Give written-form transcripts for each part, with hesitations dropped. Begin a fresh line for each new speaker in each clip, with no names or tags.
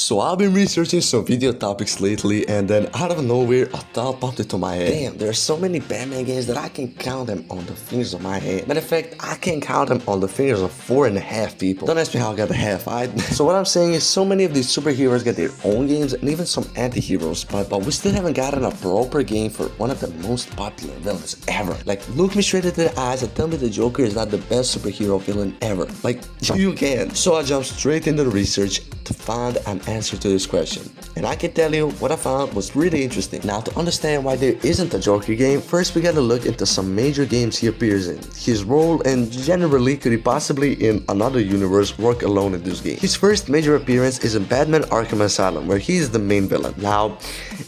So I've been researching some video topics lately, and then out of nowhere a thought popped into my head. Damn, there are so many Batman games that I can count them on the fingers of my hand. Matter of fact, I can count them on the fingers of 4.5 people. Don't ask me how I got the half, alright? So what I'm saying is so many of these superheroes get their own games and even some anti-heroes, but we still haven't gotten a proper game for one of the most popular villains ever. Like, look me straight into the eyes and tell me the Joker is not the best superhero villain ever. Like, you can. So I jumped straight into the research to find an answer to this question. And I can tell you what I found was really interesting. Now, to understand why there isn't a Joker game, first we gotta look into some major games he appears in, his role, and generally could he possibly in another universe work alone in this game. His first major appearance is in Batman Arkham Asylum, where he is the main villain. Now,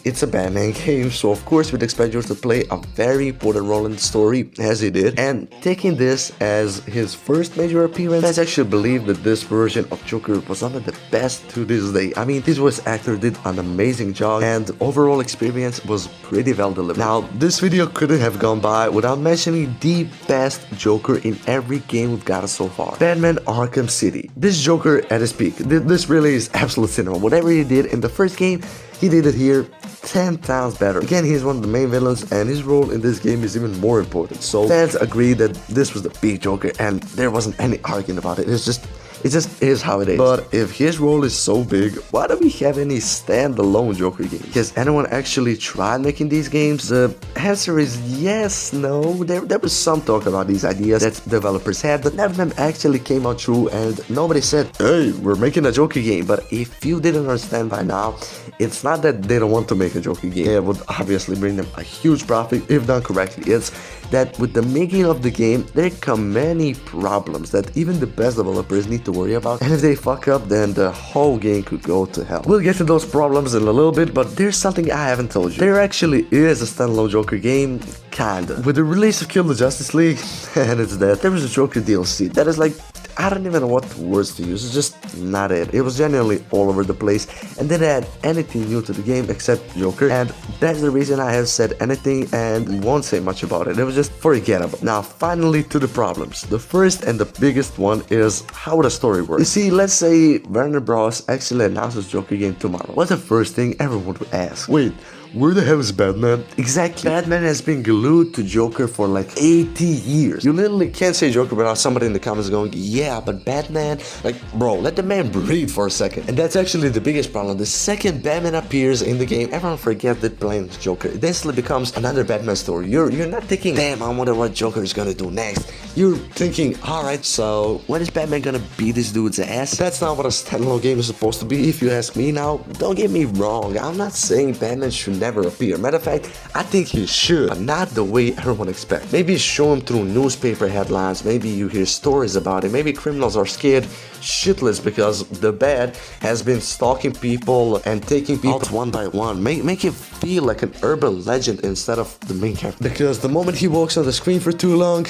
it's a Batman game, so of course we'd expect you to play a very important role in the story, as he did, and taking this as his first major appearance, fans actually believe that this version of Joker was one of the best to this day. I mean, this voice actor did an amazing job and overall experience was pretty well delivered. Now, this video couldn't have gone by without mentioning the best Joker in every game we've got so far. Batman Arkham City. This Joker at his peak. This really is absolute cinema. Whatever he did in the first game, he did it here 10 times better. Again, he's one of the main villains and his role in this game is even more important. So fans agree that this was the peak Joker and there wasn't any arguing about it. It just is how it is. But if his role is so big, why don't we have any standalone Joker games? Has anyone actually tried making these games? The answer is yes, no. There was some talk about these ideas that developers had, but none of them actually came out true and nobody said, hey, we're making a Joker game. But if you didn't understand by now, it's not that they don't want to make a Joker game. It would obviously bring them a huge profit if done correctly. It's that with the making of the game, there come many problems that even the best developers need to worry about, and if they fuck up, then the whole game could go to hell. We'll get to those problems in a little bit, but there's something I haven't told you. There actually is a standalone Joker game, kinda. With the release of Kill the Justice League, and it's that, there was a Joker DLC that is like, I don't even know what words to use, it's just not it. It was genuinely all over the place and didn't add anything new to the game except Joker, and that's the reason I have said anything and won't say much about it. It was just forgettable. Now finally to the problems. The first and the biggest one is how the story works. You see, let's say Warner Bros. Actually announces Joker game tomorrow. What's the first thing everyone would ask? Wait, where the hell is Batman? Exactly. Batman has been glued to Joker for like 80 years. You literally can't say Joker without somebody in the comments going, yeah, but Batman, like, bro, let the man breathe for a second. And that's actually the biggest problem. The second Batman appears in the game, everyone forgets that playing Joker. It instantly becomes another Batman story. You're not thinking, damn, I wonder what Joker is gonna do next. You're thinking, alright, so when is Batman gonna beat this dude's ass? That's not what a standalone game is supposed to be, if you ask me. Now, don't get me wrong, I'm not saying Batman should never appear. Matter of fact, I think he should, but not the way everyone expects. Maybe show him through newspaper headlines, maybe you hear stories about it, maybe criminals are scared shitless because the bad has been stalking people and taking people out one by one. Make it feel like an urban legend instead of the main character. Because the moment he walks on the screen for too long,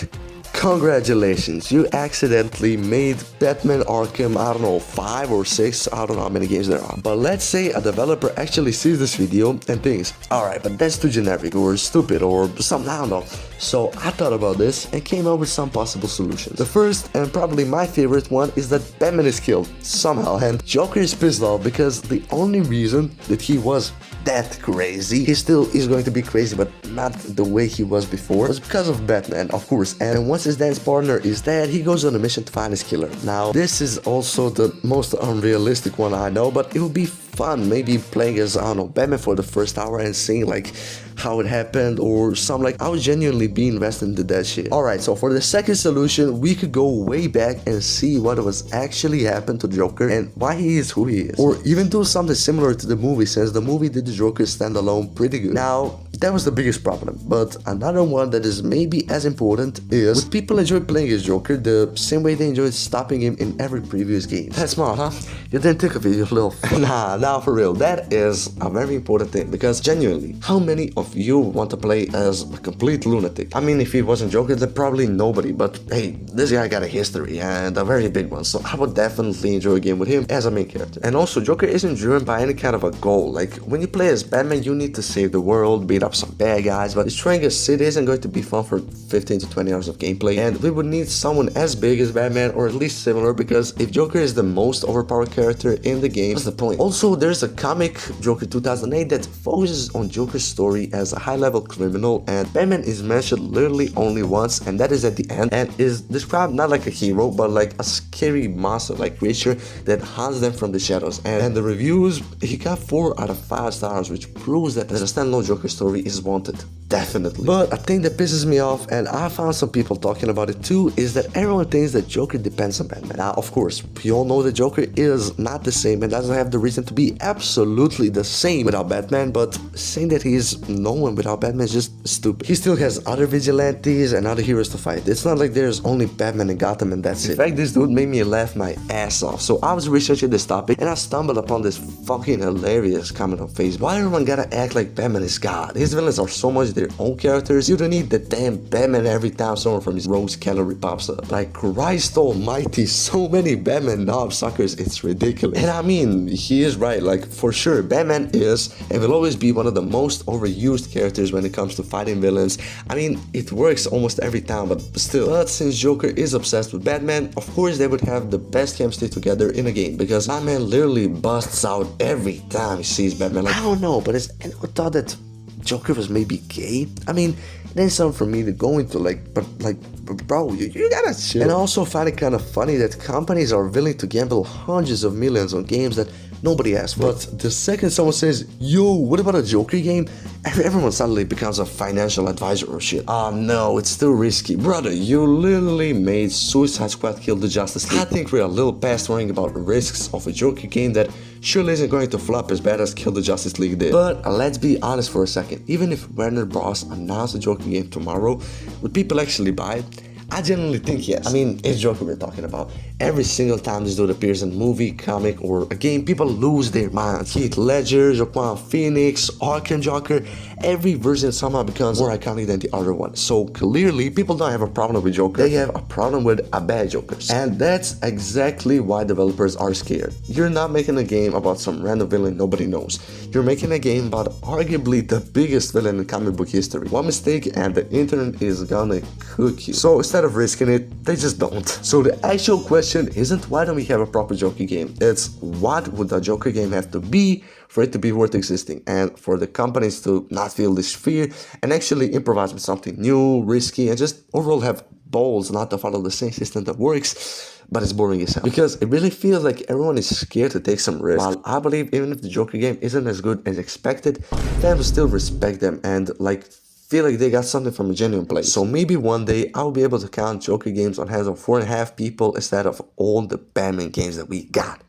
congratulations, you accidentally made Batman Arkham, I don't know, 5 or 6, I don't know how many games there are. But let's say a developer actually sees this video and thinks, alright, but that's too generic or stupid or something, I don't know. So I thought about this and came up with some possible solutions. The first and probably my favorite one is that Batman is killed somehow and Joker is pissed off because the only reason that he was that crazy, he still is going to be crazy but not the way he was before, was because of Batman, of course. And once his dance partner is dead, he goes on a mission to find his killer. Now this is also the most unrealistic one I know, but it would be fun maybe playing as, I don't know, Batman for the first hour and seeing like how it happened or something. Like, I would genuinely be invested into that shit. Alright, so for the second solution, we could go way back and see what was actually happened to Joker and why he is who he is, or even do something similar to the movie, since the movie did the Joker standalone pretty good. Now that was the biggest problem, but another one that is maybe as important is, would people enjoy playing as Joker the same way they enjoyed stopping him in every previous game? That's smart, huh? You didn't think of it, you little Nah, for real, that is a very important thing, because genuinely, how many of you want to play as a complete lunatic? I mean, if he wasn't Joker, then probably nobody, but hey, this guy got a history, and a very big one, so I would definitely enjoy a game with him as a main character. And also, Joker isn't driven by any kind of a goal. Like, when you play as Batman, you need to save the world, beat up some bad guys, but destroying a city isn't going to be fun for 15 to 20 hours of gameplay, and we would need someone as big as Batman, or at least similar, because if Joker is the most overpowered character character in the game. What's the point? Also, there's a comic, Joker 2008, that focuses on Joker's story as a high-level criminal, and Batman is mentioned literally only once, and that is at the end, and is described not like a hero, but like a scary monster-like creature that hunts them from the shadows. And the reviews, he got 4 out of 5 stars, which proves that the standalone Joker story is wanted. Definitely. But a thing that pisses me off, and I found some people talking about it too, is that everyone thinks that Joker depends on Batman. Now, of course, we all know that Joker is not the same and doesn't have the reason to be absolutely the same without Batman, but saying that he is no one without Batman is just stupid. He still has other vigilantes and other heroes to fight. It's not like there's only Batman and Gotham and that's it. In fact, this dude made me laugh my ass off. So I was researching this topic and I stumbled upon this fucking hilarious comment on Facebook. Why everyone gotta act like Batman is God? His villains are so much their own characters. You don't need the damn Batman every time someone from his rose gallery pops up. Like, Christ almighty, so many Batman knob suckers, it's ridiculous. And I mean, he is right. Like, for sure, Batman is and will always be one of the most overused characters when it comes to fighting villains. I mean, it works almost every time, but still. But since Joker is obsessed with Batman, of course they would have the best chemistry together in a game, because Batman literally busts out every time he sees Batman. Like, I don't know, but has anyone thought that Joker was maybe gay? I mean, it ain't something for me to go into, bro, you gotta chill. And I also find it kind of funny that companies are willing to gamble hundreds of millions on games that nobody asked for. But the second someone says, yo, what about a Joker game? Everyone suddenly becomes a financial advisor or shit. Oh no, it's too risky. Brother, you literally made Suicide Squad kill the Justice League. I think we're a little past worrying about risks of a Joker game that surely isn't going to flop as bad as Kill the Justice League did. But let's be honest for a second. Even if Warner Bros. Announced a Joker game tomorrow, would people actually buy it? I genuinely think yes. I mean, it's Joker we're talking about. Every single time this dude appears in a movie, comic, or a game, people lose their minds. Heath Ledger, Joaquin Phoenix, Arkham Joker, every version somehow becomes more iconic than the other one. So clearly, people don't have a problem with Joker. They have a problem with a bad Joker. And that's exactly why developers are scared. You're not making a game about some random villain nobody knows. You're making a game about arguably the biggest villain in comic book history. One mistake and the internet is gonna cook you. So instead of risking it, they just don't. So the actual question isn't why don't we have a proper Joker game? It's what would a Joker game have to be for it to be worth existing, and for the companies to not feel this fear and actually improvise with something new, risky, and just overall have balls not to follow the same system that works but it's boring as hell. Because it really feels like everyone is scared to take some risks. While I believe even if the Joker game isn't as good as expected, fans will still respect them and feel like they got something from a genuine place. So maybe one day I'll be able to count Joker games on hands of 4.5 people instead of all the Batman games that we got.